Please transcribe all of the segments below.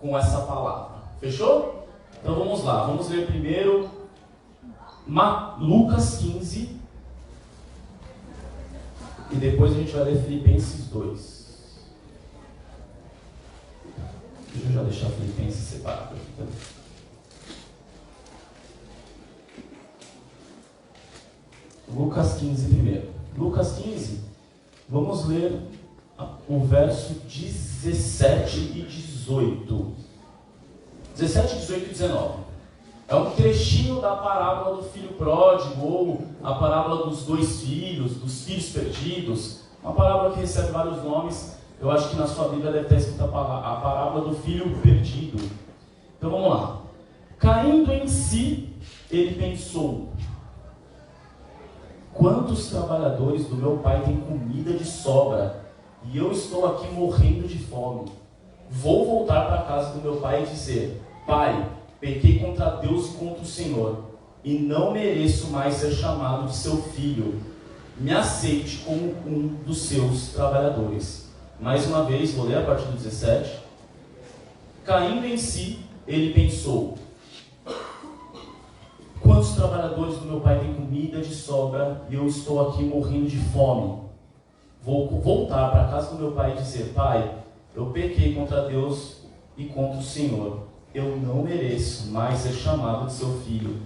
com essa palavra. Fechou? Então vamos lá, vamos ler primeiro Lucas 15 e depois a gente vai ler Filipenses 2. Deixa eu já deixar Filipenses separado aqui também. Lucas 15 primeiro. Lucas 15, vamos ler o verso 17 e 18. 17, 18 e 19. É um trechinho da parábola do filho pródigo, ou a parábola dos dois filhos, dos filhos perdidos. Uma parábola que recebe vários nomes. Eu acho que na sua Bíblia deve estar escrita a parábola do filho perdido. Então vamos lá. Caindo em si, ele pensou: quantos trabalhadores do meu pai têm comida de sobra, e eu estou aqui morrendo de fome. Vou voltar para a casa do meu pai e dizer: Pai, pequei contra Deus e contra o Senhor, e não mereço mais ser chamado de seu filho. Me aceite como um dos seus trabalhadores. Mais uma vez, vou ler a partir do 17. Caindo em si, ele pensou: quantos trabalhadores do meu pai têm comida de sobra, e eu estou aqui morrendo de fome. Vou voltar para a casa do meu pai e dizer: Pai, eu pequei contra Deus e contra o Senhor. Eu não mereço mais ser chamado de seu filho.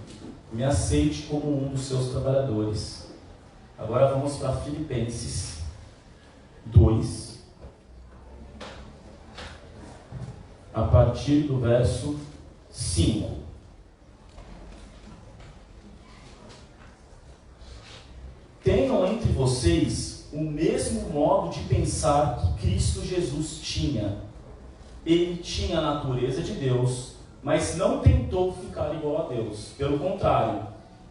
Me aceite como um dos seus trabalhadores. Agora vamos para Filipenses 2, a partir do verso 5. Tenham entre vocês o mesmo modo de pensar que Cristo Jesus tinha. Ele tinha a natureza de Deus, mas não tentou ficar igual a Deus. Pelo contrário,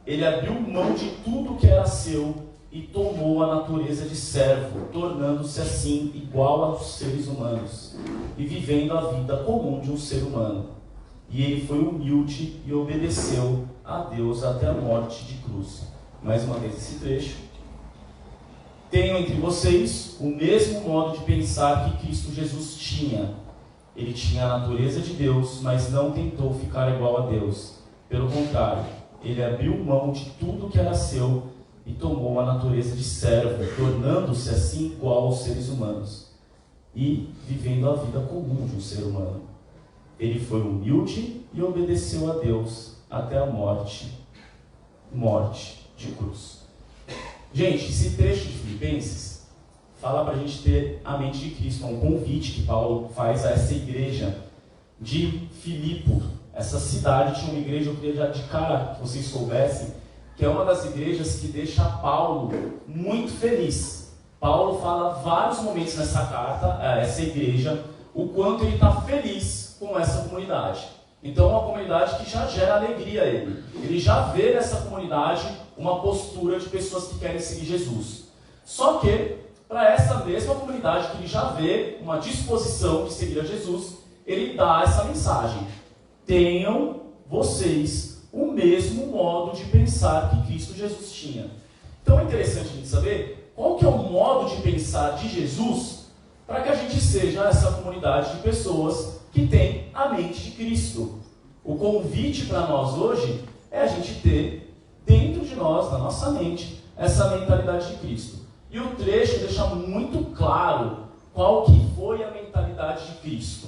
ele abriu mão de tudo que era seu e tomou a natureza de servo, tornando-se assim igual aos seres humanos e vivendo a vida comum de um ser humano. E ele foi humilde e obedeceu a Deus até a morte de cruz. Mais uma vez esse trecho. Tenham entre vocês o mesmo modo de pensar que Cristo Jesus tinha. Ele tinha a natureza de Deus, mas não tentou ficar igual a Deus. Pelo contrário, ele abriu mão de tudo que era seu e tomou a natureza de servo, tornando-se assim igual aos seres humanos e vivendo a vida comum de um ser humano. Ele foi humilde e obedeceu a Deus até a morte de cruz. Gente, esse trecho de Filipenses fala para a gente ter a mente de Cristo. É um convite que Paulo faz a essa igreja de Filipo. Essa cidade tinha uma igreja, eu queria já de cara que vocês soubessem, que é uma das igrejas que deixa Paulo muito feliz. Paulo fala vários momentos nessa carta, a essa igreja, o quanto ele está feliz com essa comunidade. Então é uma comunidade que já gera alegria a ele. Ele já vê nessa comunidade uma postura de pessoas que querem seguir Jesus. Só que, para essa mesma comunidade que ele já vê uma disposição de seguir a Jesus, ele dá essa mensagem: tenham vocês o mesmo modo de pensar que Cristo Jesus tinha. Então é interessante a gente saber qual que é o modo de pensar de Jesus, para que a gente seja essa comunidade de pessoas que tem a mente de Cristo. O convite para nós hoje é a gente ter dentro de nós, na nossa mente, essa mentalidade de Cristo. E o trecho deixa muito claro qual que foi a mentalidade de Cristo.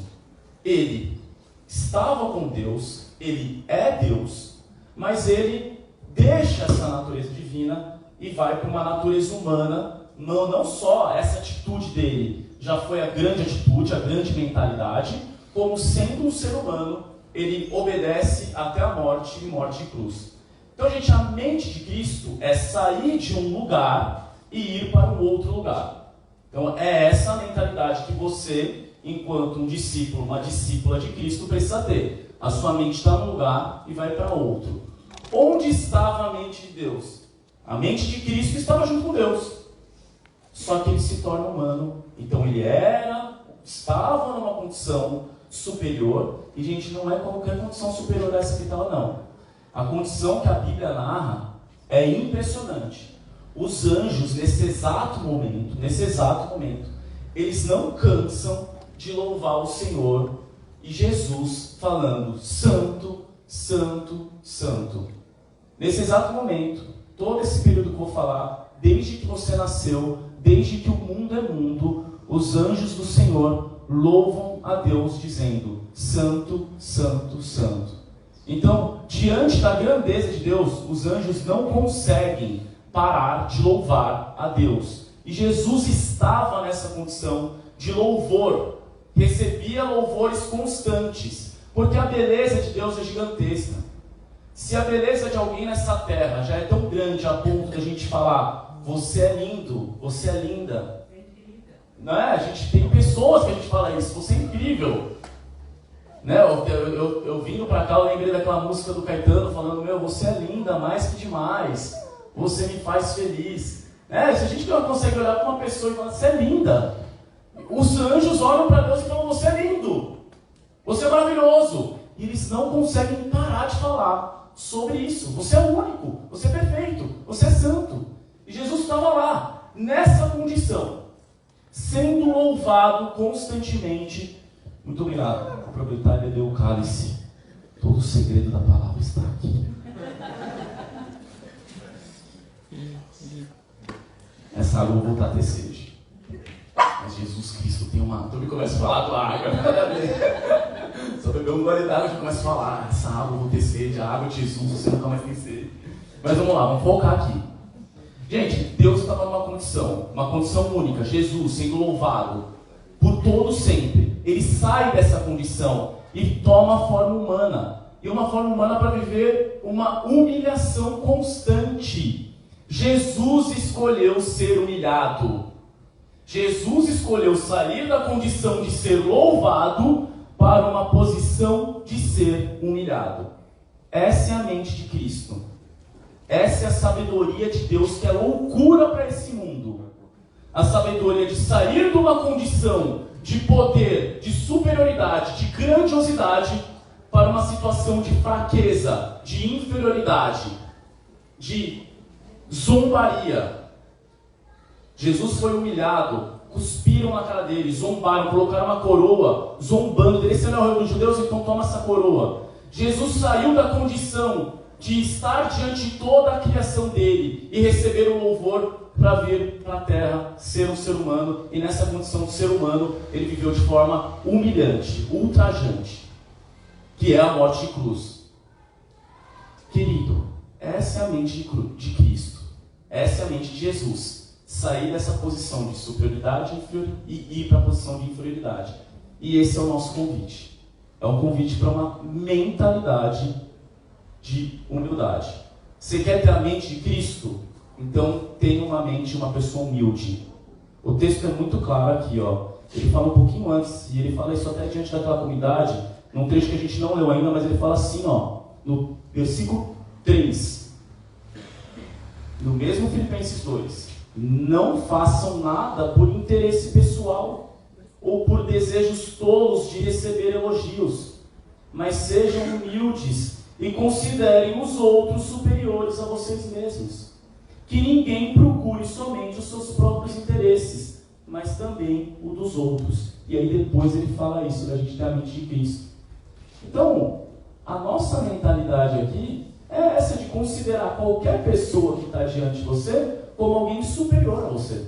Ele estava com Deus, ele é Deus, mas ele deixa essa natureza divina e vai para uma natureza humana. Não só essa atitude dele já foi a grande atitude, a grande mentalidade, como sendo um ser humano, ele obedece até a morte e morte de cruz. Então, gente, a mente de Cristo é sair de um lugar e ir para um outro lugar. Então é essa a mentalidade que você, enquanto um discípulo, uma discípula de Cristo, precisa ter. A sua mente está num lugar e vai para outro. Onde estava a mente de Deus? A mente de Cristo estava junto com Deus. Só que ele se torna humano. Então ele estava numa condição superior. E, gente, não é qualquer condição superior a essa que estava, não. A condição que a Bíblia narra é impressionante. Os anjos, nesse exato momento, eles não cansam de louvar o Senhor e e Jesus falando: Santo, Santo, Santo. Nesse exato momento, todo esse período que eu vou falar, desde que você nasceu, desde que o mundo é mundo, os anjos do Senhor louvam a Deus dizendo: Santo, Santo, Santo. Então, diante da grandeza de Deus, os anjos não conseguem parar de louvar a Deus. E Jesus estava nessa condição de louvor, recebia louvores constantes, porque a beleza de Deus é gigantesca. Se a beleza de alguém nessa terra já é tão grande a ponto de a gente falar: você é lindo, você é linda, não é? A gente tem pessoas que a gente fala isso: você é incrível, né? Eu vindo para cá, eu lembrei daquela música do Caetano falando: meu, você é linda mais que demais, você me faz feliz, né? Se a gente não consegue olhar para uma pessoa e falar: você é linda, os anjos olham para Deus e falam: você é lindo, você é maravilhoso, e eles não conseguem parar de falar sobre isso. Você é único, você é perfeito, você é santo. E Jesus estava lá, nessa condição, sendo louvado constantemente. Muito obrigado. Vou aproveitar e beber o cálice. Todo o segredo da palavra está aqui. Essa água eu vou voltar a ter sede. Mas Jesus Cristo tem uma... Então eu começo a falar com a água. Só beber uma gole d'água e começo a falar: essa água eu vou ter sede, a água de Jesus, você nunca mais tem sede. Mas vamos lá, vamos focar aqui. Gente, Deus estava numa condição única, Jesus sendo louvado por todo sempre. Ele sai dessa condição e toma a forma humana. E uma forma humana para viver uma humilhação constante. Jesus escolheu ser humilhado. Jesus escolheu sair da condição de ser louvado para uma posição de ser humilhado. Essa é a mente de Cristo. Essa é a sabedoria de Deus, que é loucura para esse mundo. A sabedoria de sair de uma condição de poder, de superioridade, de grandiosidade, para uma situação de fraqueza, de inferioridade, de zombaria. Jesus foi humilhado, cuspiram na cara dele, zombaram, colocaram uma coroa, zombando dele. Esse não é o rei dos judeus, então toma essa coroa. Jesus saiu da condição de estar diante de toda a criação dele e receber o louvor para vir para a terra, ser um ser humano. E nessa condição de ser humano, ele viveu de forma humilhante, ultrajante, que é a morte de cruz. Querido, essa é a mente de Cristo. Essa é a mente de Jesus. Sair dessa posição de superioridade e ir para a posição de inferioridade. E esse é o nosso convite. É um convite para uma mentalidade de humildade. Você quer ter a mente de Cristo? Então tenha uma mente de uma pessoa humilde. O texto é muito claro aqui, ó. Ele fala um pouquinho antes, e ele fala isso até diante daquela comunidade, num trecho que a gente não leu ainda, mas ele fala assim, ó, no versículo 3, no mesmo Filipenses 2: não façam nada por interesse pessoal ou por desejos tolos de receber elogios, mas sejam humildes e considerem os outros superiores a vocês mesmos. Que ninguém procure somente os seus próprios interesses, mas também o dos outros. E aí depois ele fala isso, da gente ter a mente de Cristo. Então, a nossa mentalidade aqui é essa de considerar qualquer pessoa que está diante de você como alguém superior a você.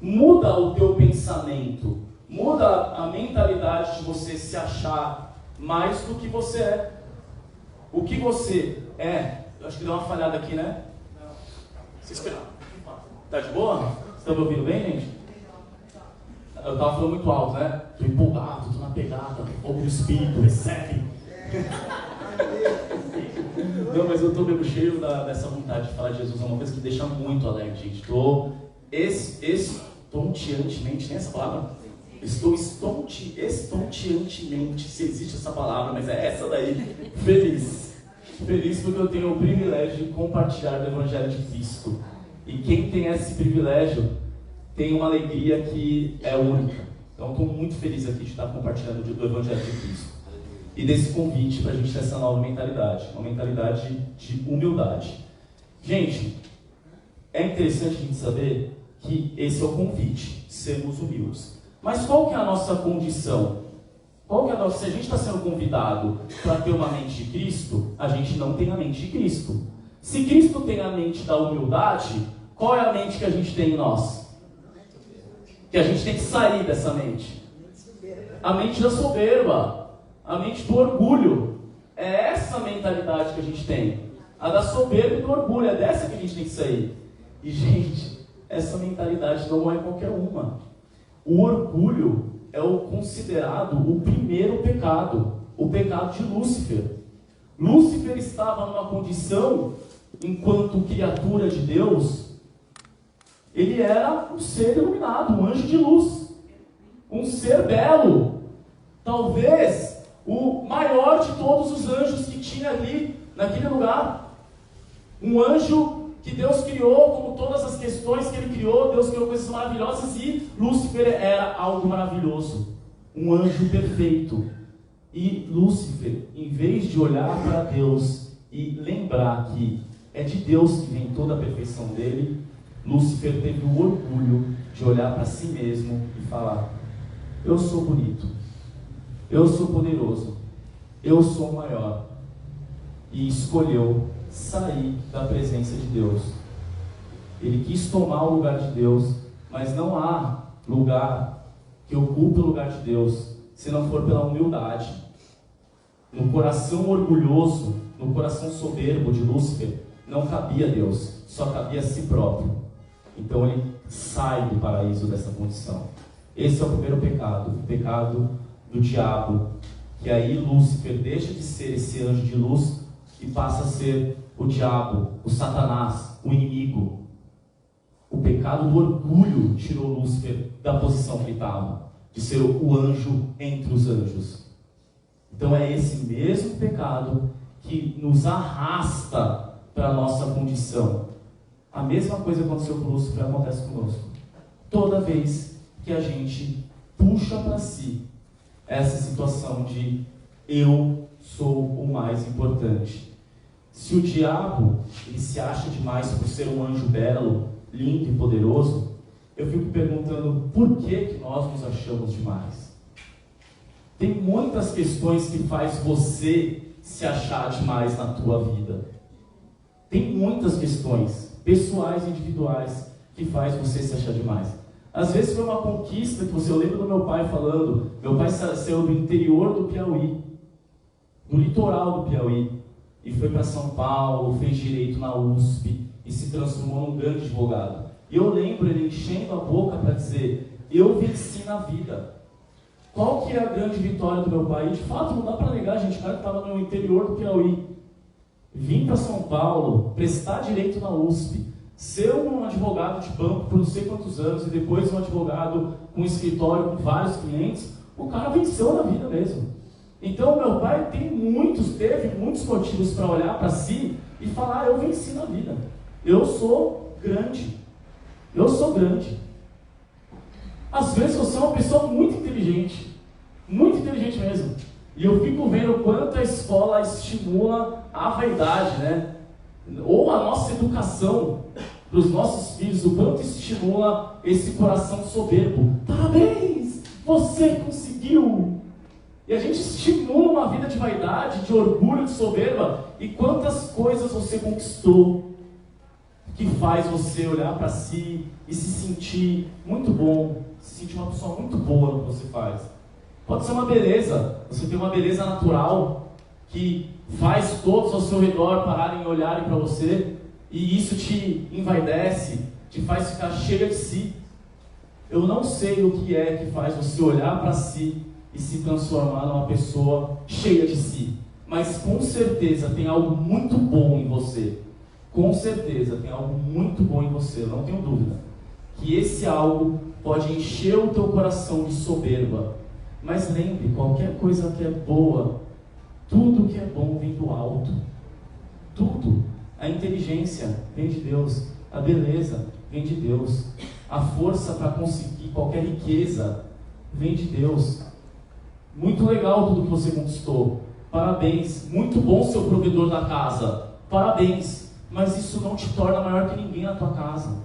Muda o teu pensamento, muda a mentalidade de você se achar mais do que você é. O que você é, eu acho que deu uma falhada aqui, né? Tá de boa? Vocês estão me ouvindo bem, gente? Eu estava falando muito alto, né? Estou empolgado, estou na pegada, fogo do Espírito, recebe. Não, mas eu estou mesmo cheio dessa vontade de falar de Jesus. É uma coisa que me deixa muito alegre, gente. Estou estonteantemente, nem essa palavra? Estou estonteantemente, se existe essa palavra, mas é essa daí, feliz. Feliz porque eu tenho o privilégio de compartilhar do Evangelho de Cristo. E quem tem esse privilégio tem uma alegria que é única. Então estou muito feliz aqui de estar compartilhando do Evangelho de Cristo. E desse convite para a gente ter essa nova mentalidade. Uma mentalidade de humildade. Gente, é interessante a gente saber que esse é o convite, sermos humildes. Mas qual que é a nossa condição? Qual que é se a gente está sendo convidado para ter uma mente de Cristo, a gente não tem a mente de Cristo. Se Cristo tem a mente da humildade, qual é a mente que a gente tem em nós? Que a gente tem que sair dessa mente. A mente da soberba, a mente do orgulho. É essa mentalidade que a gente tem. A da soberba e do orgulho, é dessa que a gente tem que sair. E, gente, essa mentalidade não é qualquer uma. O orgulho é o considerado o primeiro pecado, o pecado de Lúcifer. Lúcifer estava numa condição, enquanto criatura de Deus, ele era um ser iluminado, um anjo de luz, um ser belo, talvez o maior de todos os anjos que tinha ali, naquele lugar. Um anjo que Deus criou, como todas as questões que Ele criou, Deus criou coisas maravilhosas e Lúcifer era algo maravilhoso, um anjo perfeito. E Lúcifer, em vez de olhar para Deus e lembrar que é de Deus que vem toda a perfeição dele, Lúcifer teve o orgulho de olhar para si mesmo e falar: eu sou bonito, eu sou poderoso, eu sou o maior. E escolheu sair da presença de Deus. Ele quis tomar o lugar de Deus, mas não há lugar que ocupe o lugar de Deus se não for pela humildade. No coração orgulhoso, no coração soberbo de Lúcifer, não cabia Deus, só cabia a si próprio. Então ele sai do paraíso dessa condição. Esse é o primeiro pecado, o pecado do diabo, que aí Lúcifer deixa de ser esse anjo de luz e passa a ser o diabo, o Satanás, o inimigo. O pecado do orgulho tirou Lúcifer da posição que ele estava, de ser o anjo entre os anjos. Então é esse mesmo pecado que nos arrasta para a nossa condição. A mesma coisa que aconteceu com Lúcifer acontece conosco. Toda vez que a gente puxa para si essa situação de eu sou o mais importante. Se o diabo ele se acha demais por ser um anjo belo, lindo e poderoso, eu fico perguntando por que nós nos achamos demais. Tem muitas questões que faz você se achar demais na tua vida. Tem muitas questões pessoais e individuais que faz você se achar demais. Às vezes foi uma conquista que eu lembro do meu pai falando. Meu pai saiu do interior do Piauí, do litoral do Piauí, e foi para São Paulo, fez direito na USP e se transformou num grande advogado. E eu lembro ele enchendo a boca para dizer: eu venci na vida. Qual que é a grande vitória do meu pai? E de fato não dá para negar, gente, o cara que estava no interior do Piauí, vim para São Paulo, prestar direito na USP, ser um advogado de banco por não sei quantos anos e depois um advogado com escritório com vários clientes, o cara venceu na vida mesmo. Então meu pai teve muitos motivos para olhar para si e falar: eu venci na vida, eu sou grande, eu sou grande. Às vezes você é uma pessoa muito inteligente mesmo, e eu fico vendo o quanto a escola estimula a vaidade, né? Ou a nossa educação para os nossos filhos, o quanto estimula esse coração soberbo. Parabéns, você conseguiu! E a gente estimula uma vida de vaidade, de orgulho, de soberba. E quantas coisas você conquistou que faz você olhar para si e se sentir muito bom, se sentir uma pessoa muito boa no que você faz. Pode ser uma beleza, você tem uma beleza natural que faz todos ao seu redor pararem e olharem para você, e isso te envaidece, te faz ficar cheia de si. Eu não sei o que é que faz você olhar para si e se transformar numa pessoa cheia de si, mas com certeza tem algo muito bom em você. Com certeza tem algo muito bom em você, eu não tenho dúvida que esse algo pode encher o teu coração de soberba. Mas lembre, qualquer coisa que é boa, tudo que é bom vem do alto. Tudo. A inteligência vem de Deus, a beleza vem de Deus, a força para conseguir qualquer riqueza vem de Deus. Muito legal tudo que você conquistou, parabéns. Muito bom ser o provedor da casa, parabéns. Mas isso não te torna maior que ninguém na tua casa.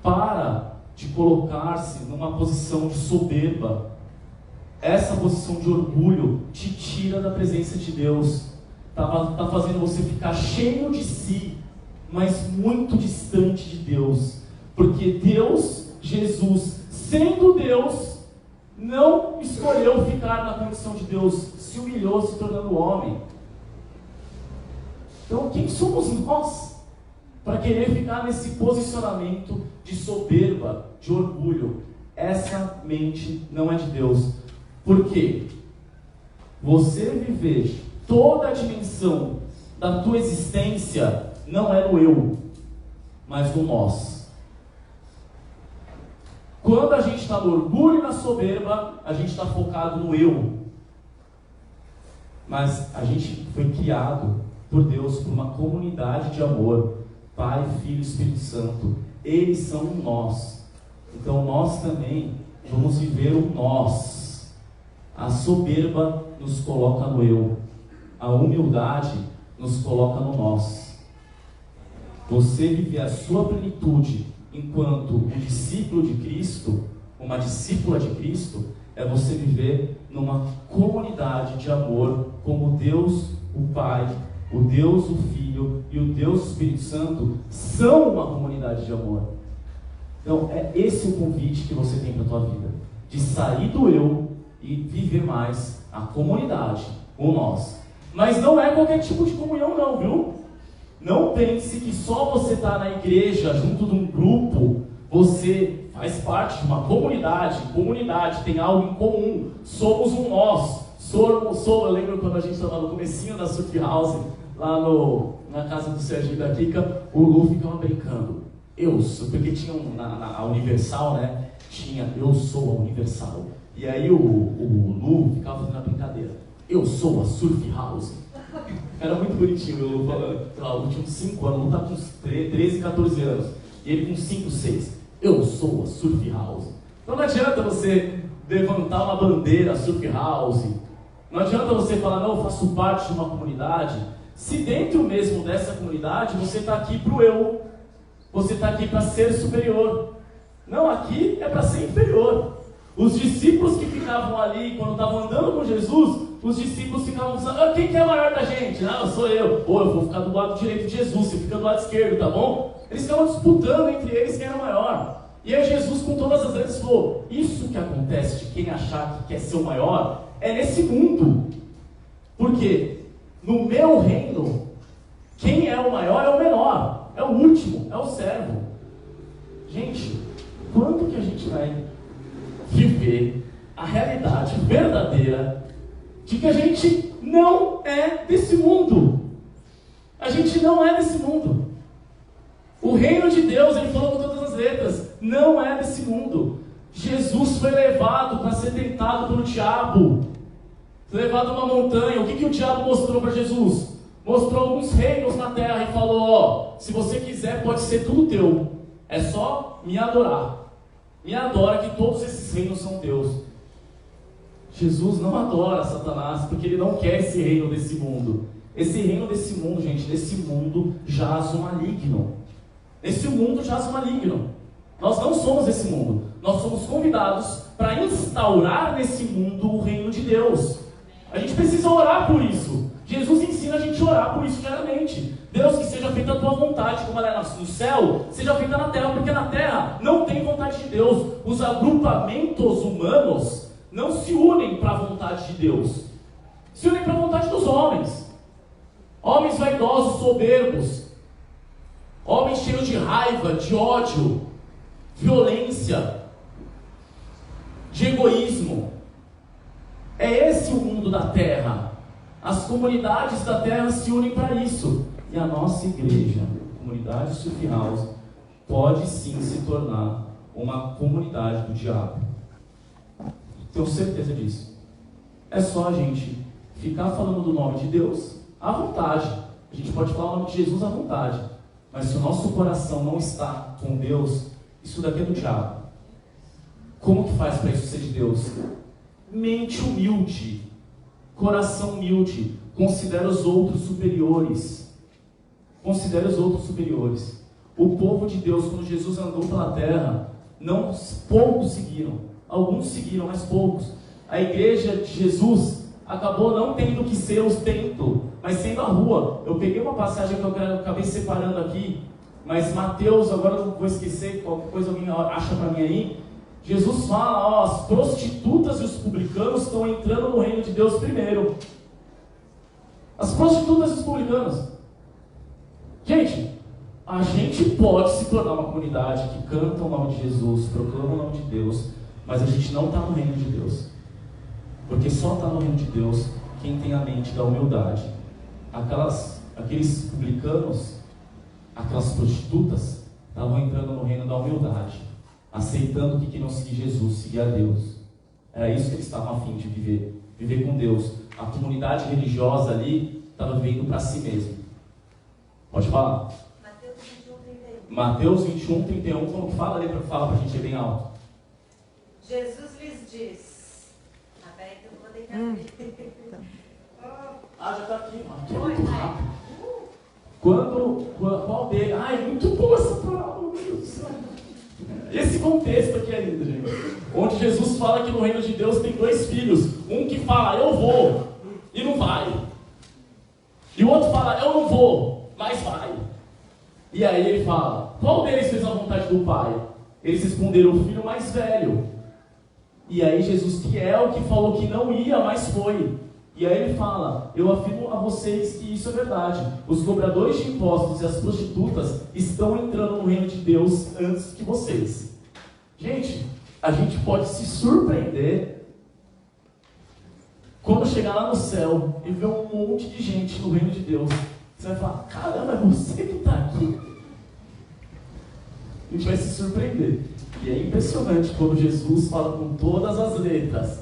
Para de colocar-se numa posição de soberba. Essa posição de orgulho te tira da presença de Deus. Tá fazendo você ficar cheio de si, mas muito distante de Deus. Porque Deus, Jesus, sendo Deus, não escolheu ficar na condição de Deus, se humilhou se tornando homem. Então quem somos nós para querer ficar nesse posicionamento de soberba, de orgulho? Essa mente não é de Deus. Por quê? Você viver toda a dimensão da tua existência não é no eu, mas no nós. Quando a gente está no orgulho e na soberba, a gente está focado no eu. Mas a gente foi criado por Deus, por uma comunidade de amor. Pai, Filho e Espírito Santo. Eles são um nós. Então nós também vamos viver o nós. A soberba nos coloca no eu. A humildade nos coloca no nós. Você viver a sua plenitude enquanto um discípulo de Cristo, uma discípula de Cristo, é você viver numa comunidade de amor, como Deus, o Pai, o Deus, o Filho e o Deus, o Espírito Santo são uma comunidade de amor. Então é esse o convite que você tem para a tua vida, de sair do eu e viver mais a comunidade, o nós. Mas não é qualquer tipo de comunhão não, viu? Não pense que só você está na igreja, junto de um grupo, você faz parte de uma comunidade, tem algo em comum, somos um nós. Eu lembro quando a gente estava no comecinho da Surf House, lá na casa do Serginho da Kika, o Lu ficava brincando. Eu sou, porque tinha a Universal, né? Tinha, eu sou a Universal. E aí o Lu ficava fazendo a brincadeira. Eu sou a Surf House. Era muito bonitinho, o Lu falando. Eu tinha uns 5 anos, o Lu tá com uns 13, 14 anos. E ele com 5, 6. Eu sou a Surf House. Então não adianta você levantar uma bandeira Surf House. Não adianta você falar, não, eu faço parte de uma comunidade. Se dentro mesmo dessa comunidade, você está aqui para o eu. Você está aqui para ser superior. Não, aqui é para ser inferior. Os discípulos que ficavam ali, quando estavam andando com Jesus, os discípulos ficavam pensando, quem que é o maior da gente? Não, sou eu. Ou eu vou ficar do lado direito de Jesus, você fica do lado esquerdo, tá bom? Eles ficavam disputando entre eles quem era o maior. E aí Jesus, com todas as letras, falou, isso que acontece de quem achar que quer ser o maior, é nesse mundo. Por quê? No meu reino, quem é o maior é o menor, é o último, é o servo. Gente, quando que a gente vai viver a realidade verdadeira de que a gente não é desse mundo? A gente não é desse mundo. O reino de Deus, ele falou com todas as letras, não é desse mundo. Jesus foi levado para ser tentado pelo diabo. Foi levado a uma montanha. O que o diabo mostrou para Jesus? Mostrou alguns reinos na terra e falou, se você quiser pode ser tudo teu. É só me adorar. Me adora que todos esses reinos são teus. Jesus não adora Satanás porque ele não quer esse reino desse mundo. Esse reino desse mundo, gente, nesse mundo jaz o maligno. Nesse mundo jaz o maligno. Nós não somos esse mundo. Nós somos convidados para instaurar nesse mundo o reino de Deus. A gente precisa orar por isso. Jesus ensina a gente a orar por isso diariamente. Deus, que seja feita a tua vontade, como ela é no céu, seja feita na terra, porque na terra não tem vontade de Deus. Os agrupamentos humanos não se unem para a vontade de Deus. Se unem para a vontade dos homens. Homens vaidosos, soberbos. Homens cheios de raiva, de ódio, violência, de egoísmo. É esse o mundo da terra. As comunidades da terra se unem para isso. E a nossa igreja, a comunidade Surf House, pode sim se tornar uma comunidade do diabo. Tenho certeza disso. É só a gente ficar falando do nome de Deus à vontade. A gente pode falar o nome de Jesus à vontade. Mas se o nosso coração não está com Deus, isso daqui é do diabo. Como que faz para isso ser de Deus? Mente humilde, coração humilde, considera os outros superiores. Considera os outros superiores. O povo de Deus, quando Jesus andou pela terra, poucos seguiram. Alguns seguiram, mas poucos. a igreja de Jesus acabou não tendo que ser o templo, mas sendo a rua. Eu peguei uma passagem que eu acabei separando aqui, mas Mateus, agora eu não vou esquecer, qualquer coisa alguém acha para mim aí. Jesus fala, as prostitutas e os publicanos estão entrando no reino de Deus primeiro. As prostitutas e os publicanos. Gente, a gente pode se tornar uma comunidade que canta o nome de Jesus, proclama o nome de Deus, mas a gente não está no reino de Deus. Porque só está no reino de Deus quem tem a mente da humildade. Aqueles publicanos, aquelas prostitutas, estavam entrando no reino da humildade, aceitando que queriam seguir Jesus, seguir a Deus. Era isso que eles estavam a fim de viver com Deus. A comunidade religiosa ali estava vivendo para si mesmo. Pode falar? Mateus 21, 31, como que fala ali? Fala para a gente, é bem alto. Jesus lhes diz. Ah, peraí que eu vou ter que abrir. Já está aqui, mano. Que é muito rápido. Qual dele? Ai, muito boa essa palavra, meu Deus do céu. Esse contexto aqui é lindo, gente. Onde Jesus fala que no reino de Deus tem dois filhos. Um que fala, eu vou, e não vai. E o outro fala, eu não vou, mas vai. E aí ele fala, qual deles fez a vontade do Pai? Eles responderam, o filho mais velho. E aí Jesus, que é o que falou que não ia, mas foi. E aí ele fala, eu afirmo a vocês que isso é verdade. Os cobradores de impostos e as prostitutas estão entrando no reino de Deus antes que vocês. Gente, a gente pode se surpreender quando chegar lá no céu e ver um monte de gente no reino de Deus. Você vai falar, caramba, é você que está aqui. A gente vai se surpreender. E é impressionante quando Jesus fala com todas as letras,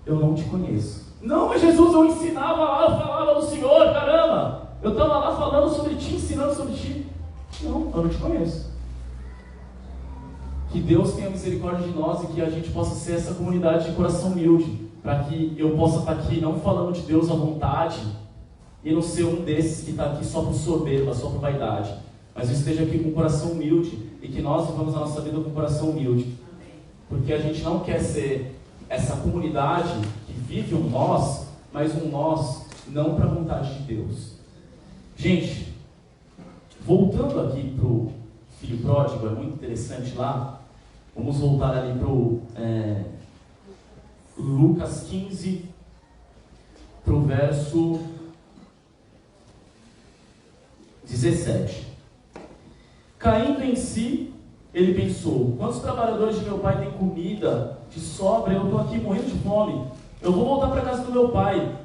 eu não te conheço. Não, mas Jesus, eu ensinava lá, eu falava do Senhor, caramba. Eu estava lá falando sobre ti, ensinando sobre ti. Não, eu não te conheço. Que Deus tenha misericórdia de nós e que a gente possa ser essa comunidade de coração humilde, para que eu possa estar aqui não falando de Deus à vontade e não ser um desses que está aqui só por soberba, só por vaidade, mas eu esteja aqui com o coração humilde e que nós vivamos a nossa vida com o coração humilde, porque a gente não quer ser essa comunidade que vive um nós, mas um nós não para a vontade de Deus. Gente, voltando aqui para o filho pródigo, é muito interessante lá. Vamos voltar ali para o Lucas 15, para o verso 17. Caindo em si, ele pensou, quantos trabalhadores de meu pai têm comida de sobra? Eu estou aqui morrendo de fome. Eu vou voltar para a casa do meu pai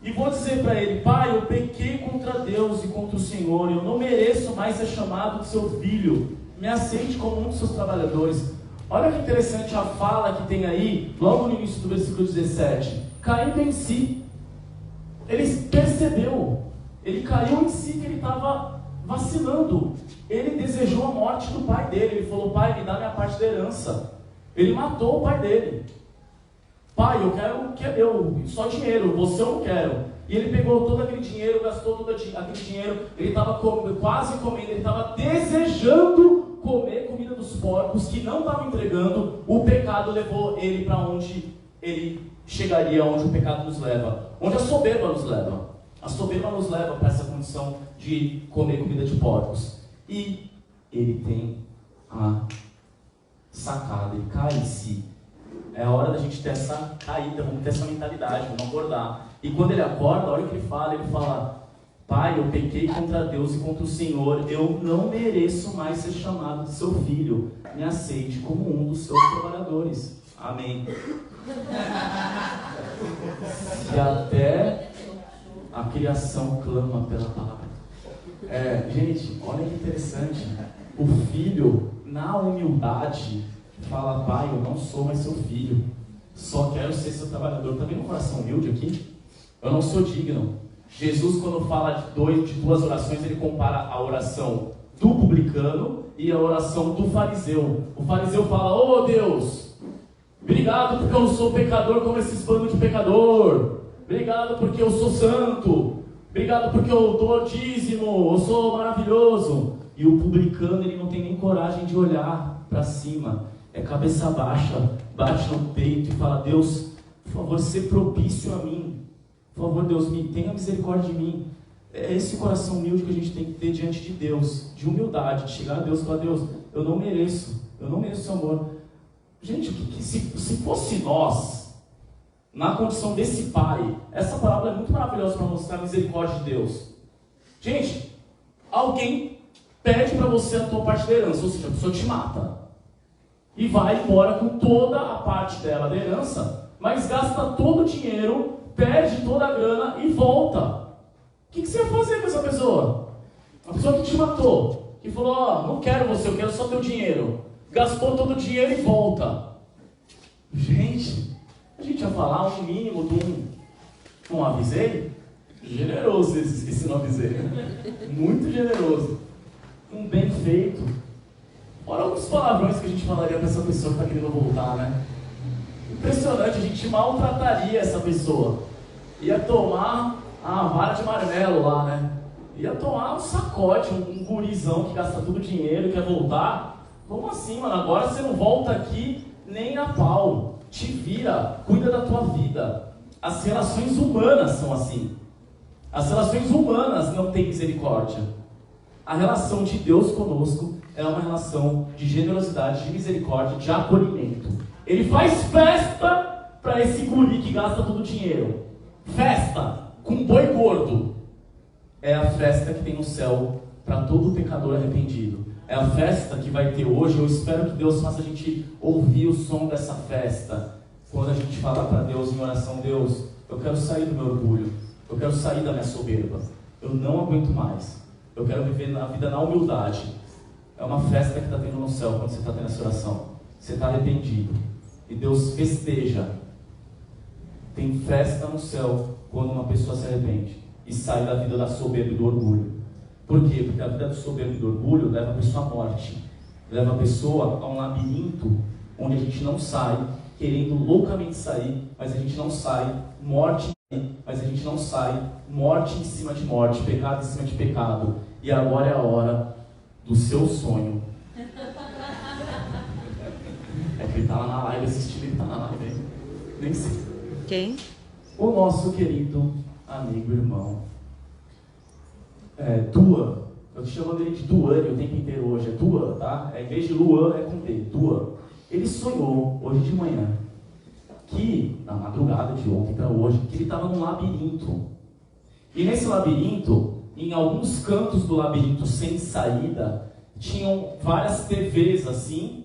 e vou dizer para ele, pai, eu pequei contra Deus e contra o Senhor, eu não mereço mais ser chamado de seu filho, me aceite como um dos seus trabalhadores. Olha que interessante a fala que tem aí, logo no início do versículo 17, caindo em si. Ele percebeu, ele caiu em si que ele estava vacilando, ele desejou a morte do pai dele, ele falou, pai, me dá minha parte da herança. Ele matou o pai dele. Pai, eu quero o que é meu, só dinheiro, você eu não quero. E ele pegou todo aquele dinheiro, gastou todo aquele dinheiro, ele estava quase comendo, ele estava desejando comer comida dos porcos que não estavam entregando. O pecado levou ele para onde ele chegaria, onde o pecado nos leva, onde a soberba nos leva. A soberba nos leva para essa condição de comer comida de porcos. E ele tem a sacada, ele cai em si. É a hora da gente ter essa caída, vamos ter essa mentalidade, vamos acordar. E quando ele acorda, olha o que ele fala, pai, eu pequei contra Deus e contra o Senhor, eu não mereço mais ser chamado de seu filho, me aceite como um dos seus trabalhadores. Amém. E até a criação clama pela palavra. Gente, olha que interessante, o filho, na humildade, fala, pai, eu não sou mais seu filho, só quero ser seu trabalhador. Tá vendo um coração humilde aqui? Eu não sou digno. Jesus, quando fala de duas orações, ele compara a oração do publicano e a oração do fariseu. O fariseu fala, oh Deus, obrigado porque eu não sou pecador como esses bandos de pecador, obrigado porque eu sou santo, obrigado porque eu dou dízimo, eu sou maravilhoso. E o publicano, ele não tem nem coragem de olhar para cima, é cabeça baixa, bate no peito e fala, Deus, por favor, ser propício a mim. Por favor, Deus, tenha misericórdia de mim. É esse coração humilde que a gente tem que ter diante de Deus, de humildade, de chegar a Deus e falar: Deus, eu não mereço seu amor. Gente, se fosse nós, na condição desse pai, essa parábola é muito maravilhosa para mostrar a misericórdia de Deus. Gente, alguém pede para você a tua parte da herança, ou seja, a pessoa te mata, e vai embora com toda a parte dela da herança, mas gasta todo o dinheiro, perde toda a grana e volta. O que você vai fazer com essa pessoa? A pessoa que te matou, que falou: ó, não quero você, eu quero só teu dinheiro. Gastou todo o dinheiro e volta. Gente, a gente ia falar um mínimo de um avisei. Generoso esse não avisei. Muito generoso. Um bem feito. Fora alguns palavrões que a gente falaria para essa pessoa que está querendo voltar, né? Impressionante, a gente maltrataria essa pessoa. Ia tomar a vara de marmelo lá, né? Ia tomar um sacode, um gurizão que gasta todo o dinheiro e quer voltar. Como assim, mano? Agora você não volta aqui nem a pau. Te vira, cuida da tua vida. As relações humanas são assim. As relações humanas não têm misericórdia. A relação de Deus conosco é uma relação de generosidade, de misericórdia, de acolhimento. Ele faz festa para esse guri que gasta todo o dinheiro. Festa com boi gordo. É a festa que tem no céu para todo pecador arrependido. É a festa que vai ter hoje. Eu espero que Deus faça a gente ouvir o som dessa festa. Quando a gente falar para Deus em oração: Deus, eu quero sair do meu orgulho. Eu quero sair da minha soberba. Eu não aguento mais. Eu quero viver a vida na humildade. É uma festa que está tendo no céu quando você está tendo essa oração. Você está arrependido. E Deus festeja. Tem festa no céu quando uma pessoa se arrepende e sai da vida da soberba e do orgulho. Por quê? Porque a vida do soberbo e do orgulho leva a pessoa à morte. Leva a pessoa a um labirinto onde a gente não sai, querendo loucamente sair, mas a gente não sai, morte, mas a gente não sai, morte em cima de morte, pecado em cima de pecado. E agora é a hora do seu sonho. É que ele está lá na live assistindo, ele está na live aí. Nem sei. Quem? O nosso querido amigo, irmão. Dua, eu te chamando ele de Duane o tempo inteiro hoje, é Dua, tá? Em vez de Luan, é com D, Dua. Ele sonhou, hoje de manhã, que, na madrugada de ontem para hoje, que ele estava num labirinto. E nesse labirinto, em alguns cantos do labirinto sem saída, tinham várias TVs assim,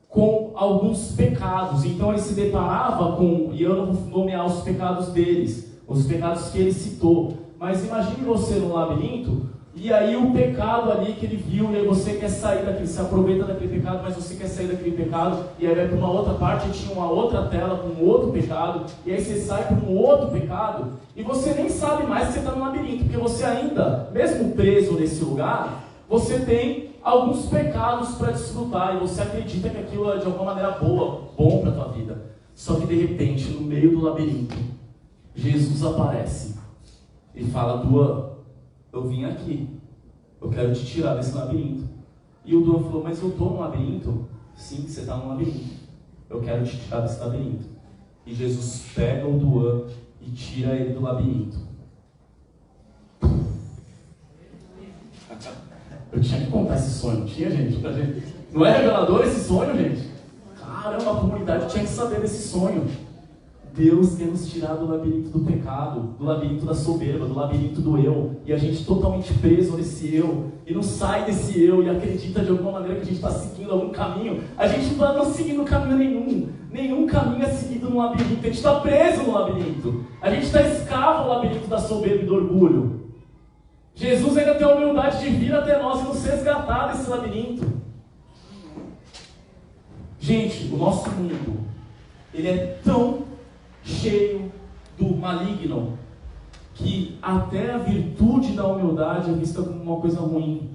com alguns pecados. Então ele se deparava com, e eu não vou nomear os pecados deles, os pecados que ele citou. Mas imagine você no labirinto, e aí o pecado ali que ele viu, e aí você quer sair daquele, se aproveita daquele pecado, mas você quer sair daquele pecado, e aí vai para uma outra parte, e tinha uma outra tela com um outro pecado, e aí você sai para um outro pecado, e você nem sabe mais que você está no labirinto, porque você ainda, mesmo preso nesse lugar, você tem alguns pecados para desfrutar, e você acredita que aquilo é de alguma maneira bom para a tua vida. Só que de repente, no meio do labirinto, Jesus aparece e fala: Dua, eu vim aqui, eu quero te tirar desse labirinto. E o Dua falou: mas eu estou no labirinto? Sim, você está no labirinto, eu quero te tirar desse labirinto. E Jesus pega o Dua e tira ele do labirinto. Eu tinha que contar esse sonho, não tinha, gente? Não é revelador esse sonho, gente? Caramba, a comunidade tinha que saber desse sonho. Deus quer nos tirar do labirinto do pecado, do labirinto da soberba, do labirinto do eu, e a gente totalmente preso nesse eu, e não sai desse eu, e acredita de alguma maneira que a gente está seguindo algum caminho. A gente não está seguindo caminho nenhum caminho é seguido no labirinto, a gente está preso no labirinto, a gente está escravo ao labirinto da soberba e do orgulho. Jesus ainda tem a humildade de vir até nós e nos resgatar desse labirinto. Gente, o nosso mundo, ele é tão cheio do maligno que até a virtude da humildade é vista como uma coisa ruim.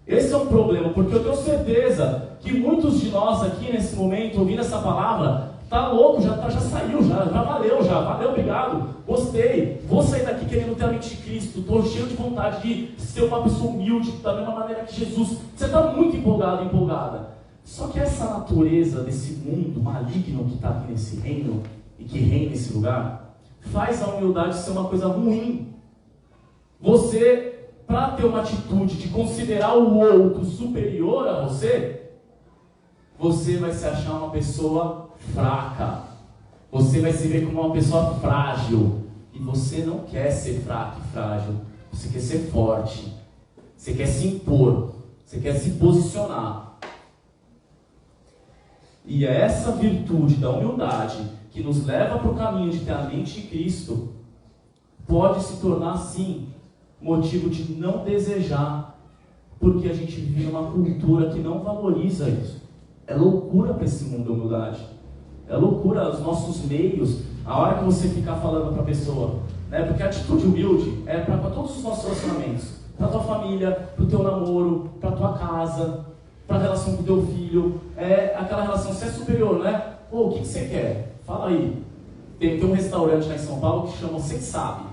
Esse é um problema, porque eu tenho certeza que muitos de nós aqui nesse momento, ouvindo essa palavra, tá louco, já saiu, já valeu, obrigado, gostei, vou sair daqui querendo ter a mente de Cristo, estou cheio de vontade de ser uma pessoa humilde, da mesma maneira que Jesus. Você está muito empolgado, empolgada. Só que essa natureza desse mundo maligno que está aqui nesse reino, e que reina nesse lugar, faz a humildade ser uma coisa ruim. Você, para ter uma atitude de considerar o outro superior a você, você vai se achar uma pessoa fraca. Você vai se ver como uma pessoa frágil. E você não quer ser fraco e frágil. Você quer ser forte. Você quer se impor. Você quer se posicionar. E é essa virtude da humildade que nos leva para o caminho de ter a mente de Cristo pode se tornar, sim, motivo de não desejar, porque a gente vive numa cultura que não valoriza isso. É loucura para esse mundo a humildade. É loucura os nossos meios, a hora que você ficar falando para a pessoa, né? Porque a atitude humilde é para todos os nossos relacionamentos, para tua família, para o teu namoro, para tua casa, para a relação com o teu filho, é aquela relação, você é superior, né? Pô, o que você quer? Fala aí. Tem um restaurante lá em São Paulo que chama Você que Sabe.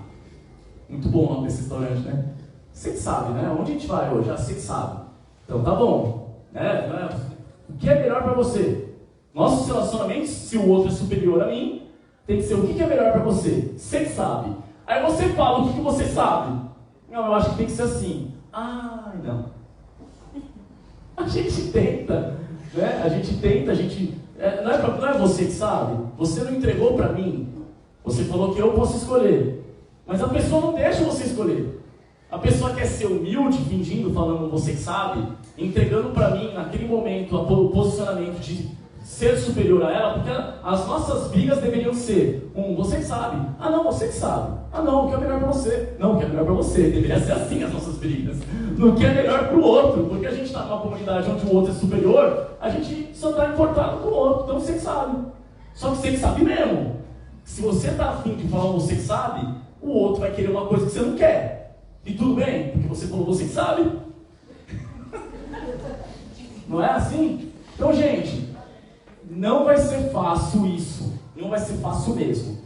Muito bom o nome desse restaurante, né? Você que sabe, né? Onde a gente vai hoje? Você que sabe. Então tá bom. Né? O que é melhor para você? Nossos relacionamentos, se o outro é superior a mim, tem que ser o que é melhor para você? Você que sabe. Aí você fala o que você sabe. Não, eu acho que tem que ser assim. Ai, não. A gente tenta, né? Não é você que sabe. Você não entregou para mim. Você falou que eu posso escolher. Mas a pessoa não deixa você escolher. A pessoa quer ser humilde, fingindo, falando você que sabe, entregando para mim, naquele momento, o posicionamento de ser superior a ela, porque as nossas brigas deveriam ser você que sabe. Ah, não, você que sabe. Ah, não, o que é melhor para você? Não, o que é melhor para você. Deveria ser assim as nossas brigas. No que é melhor para o outro. Porque a gente está numa comunidade onde o outro é superior, a gente só está importado com o outro. Então você que sabe. Só que você que sabe mesmo. Se você está afim de falar você que sabe, o outro vai querer uma coisa que você não quer. E tudo bem, porque você falou você que sabe. Não é assim? Então, gente, não vai ser fácil isso. Não vai ser fácil mesmo.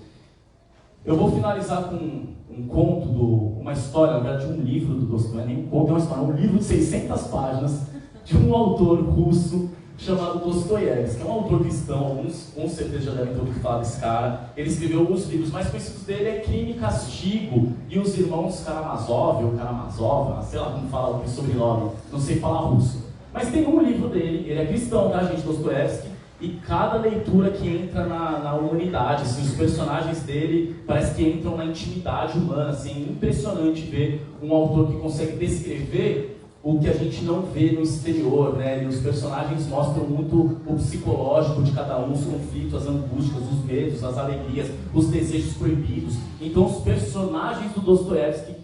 Eu vou finalizar com um conto, uma história, na verdade, de um livro do Dostoiévski. Não é nem um conto, é uma história. Um livro de 600 páginas de um autor russo chamado Dostoiévski, que é um autor cristão. Alguns com certeza já devem ter ouvido falar desse cara. Ele escreveu alguns livros, mais conhecidos dele é Crime e Castigo e os Irmãos Karamazov, ou Karamazov, sei lá como fala o sobrenome, não sei falar russo. Mas tem um livro dele, ele é cristão, tá, gente, Dostoiévski, e cada leitura que entra na humanidade, assim, os personagens dele parece que entram na intimidade humana, assim, é impressionante ver um autor que consegue descrever o que a gente não vê no exterior, né? E os personagens mostram muito o psicológico de cada um, os conflitos, as angústias, os medos, as alegrias, os desejos proibidos. Então os personagens do Dostoiévski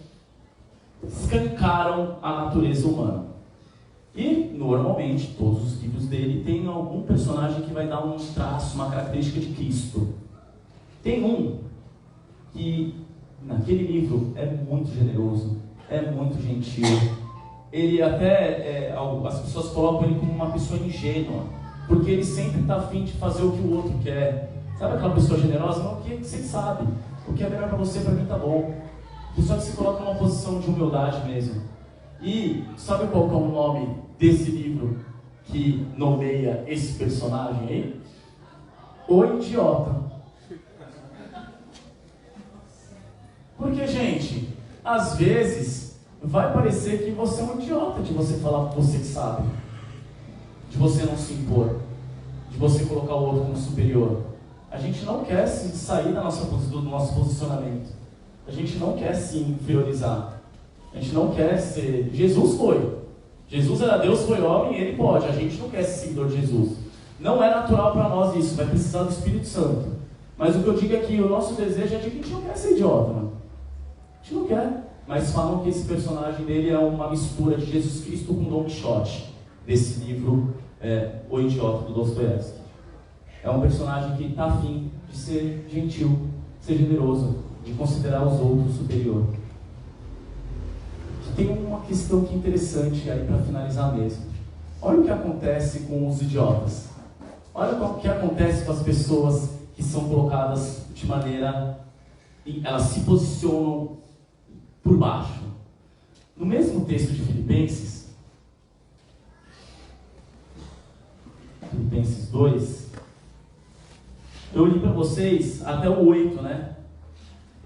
escancaram a natureza humana. E, normalmente, todos os livros dele têm algum personagem que vai dar um traço, uma característica de Cristo. Tem um que, naquele livro, é muito generoso, é muito gentil. Ele até, as pessoas colocam ele como uma pessoa ingênua, porque ele sempre está afim de fazer o que o outro quer. Sabe aquela pessoa generosa? Não, o que você sabe? O que é melhor para você, para mim tá bom. Pessoa que se coloca numa posição de humildade mesmo. E sabe qual que é o nome desse livro que nomeia esse personagem aí? O Idiota. Porque, gente, às vezes vai parecer que você é um idiota de você falar que você sabe, de você não se impor, de você colocar o outro como superior. A gente não quer sair do nosso posicionamento. A gente não quer se inferiorizar. A gente não quer ser... Jesus foi. Jesus era Deus, foi homem, ele pode. A gente não quer ser seguidor de Jesus. Não é natural para nós isso, vai precisar do Espírito Santo. Mas o que eu digo é que o nosso desejo é de que a gente não quer ser idiota, mano. A gente não quer. Mas falam que esse personagem dele é uma mistura de Jesus Cristo com Don Quixote, desse livro O Idiota, do Dostoiévski. É um personagem que está afim de ser gentil, de ser generoso, de considerar os outros superior. Tem uma questão que é interessante aí para finalizar mesmo. Olha o que acontece com os idiotas. Olha o que acontece com as pessoas que são colocadas de maneira... Elas se posicionam por baixo. No mesmo texto de Filipenses 2, Eu li para vocês até o 8, né?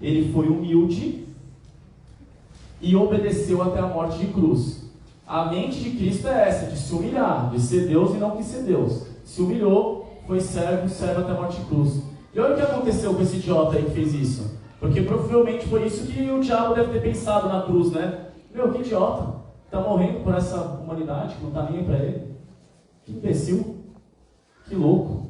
Ele foi humilde e obedeceu até a morte de cruz. A mente de Cristo é essa, de se humilhar, de ser Deus e não quis ser Deus. Se humilhou, foi servo até a morte de cruz. E olha o que aconteceu com esse idiota aí que fez isso. Porque provavelmente foi isso que o diabo deve ter pensado na cruz, né? Meu, que idiota. Está morrendo por essa humanidade que não está nem aí para ele. Que imbecil. Que louco.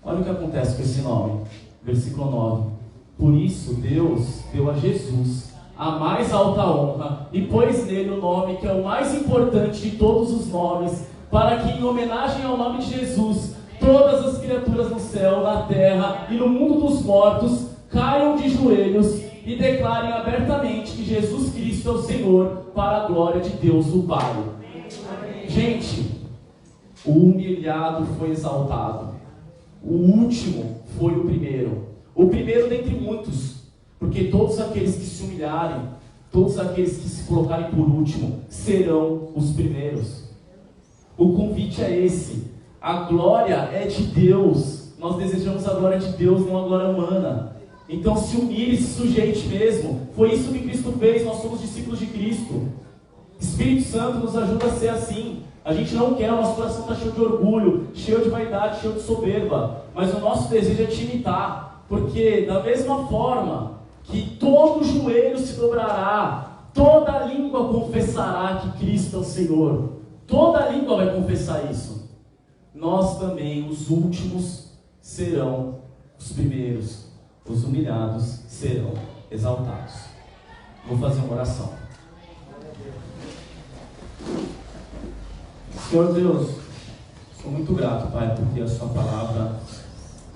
Olha o que acontece com esse nome. Versículo 9. Por isso Deus deu a Jesus a mais alta honra e pôs nele o nome que é o mais importante de todos os nomes, para que em homenagem ao nome de Jesus, todas as criaturas no céu, na terra e no mundo dos mortos caiam de joelhos e declarem abertamente que Jesus Cristo é o Senhor, para a glória de Deus o Pai. Gente, o humilhado foi exaltado. O último foi o primeiro. O primeiro dentre muitos. Porque todos aqueles que se humilharem, todos aqueles que se colocarem por último, serão os primeiros. O convite é esse. A glória é de Deus. Nós desejamos a glória de Deus, não a glória humana. Então se humilhe, se sujeite mesmo. Foi isso que Cristo fez, nós somos discípulos de Cristo. Espírito Santo nos ajuda a ser assim. A gente não quer, o nosso coração está cheio de orgulho, cheio de vaidade, cheio de soberba. Mas o nosso desejo é te imitar. Porque da mesma forma que todo joelho se dobrará, toda língua confessará que Cristo é o Senhor. Toda língua vai confessar isso. Nós também, os últimos, serão os primeiros. Os humilhados serão exaltados. Vou fazer uma oração. Senhor Deus, sou muito grato, Pai, porque a sua palavra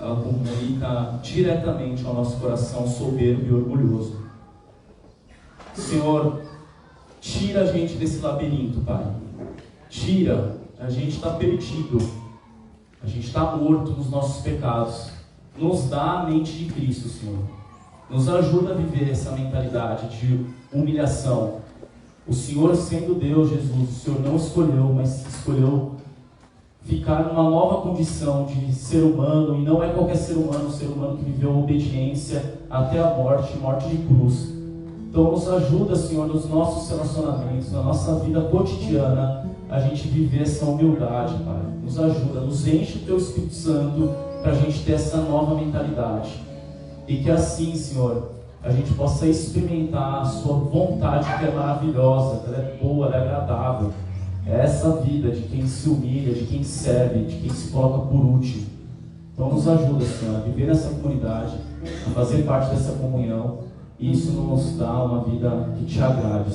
ela comunica diretamente ao nosso coração soberbo e orgulhoso. Senhor, tira a gente desse labirinto, Pai. Tira, a gente está perdido. A gente está morto nos nossos pecados. Nos dá a mente de Cristo, Senhor. Nos ajuda a viver essa mentalidade de humilhação. O Senhor sendo Deus, Jesus, o Senhor não escolheu, mas escolheu ficar numa nova condição de ser humano, e não é qualquer ser humano, um ser humano que viveu obediência até a morte de cruz. Então nos ajuda, Senhor, nos nossos relacionamentos, na nossa vida cotidiana, a gente viver essa humildade, Pai. Nos ajuda, nos enche o Teu Espírito Santo para a gente ter essa nova mentalidade. E que assim, Senhor, a gente possa experimentar a Sua vontade, que é maravilhosa, que ela é boa, ela é agradável. É essa vida de quem se humilha, de quem serve, de quem se coloca por último. Então nos ajuda, Senhor, a viver nessa comunidade, a fazer parte dessa comunhão, e isso nos dá uma vida que Te agrade.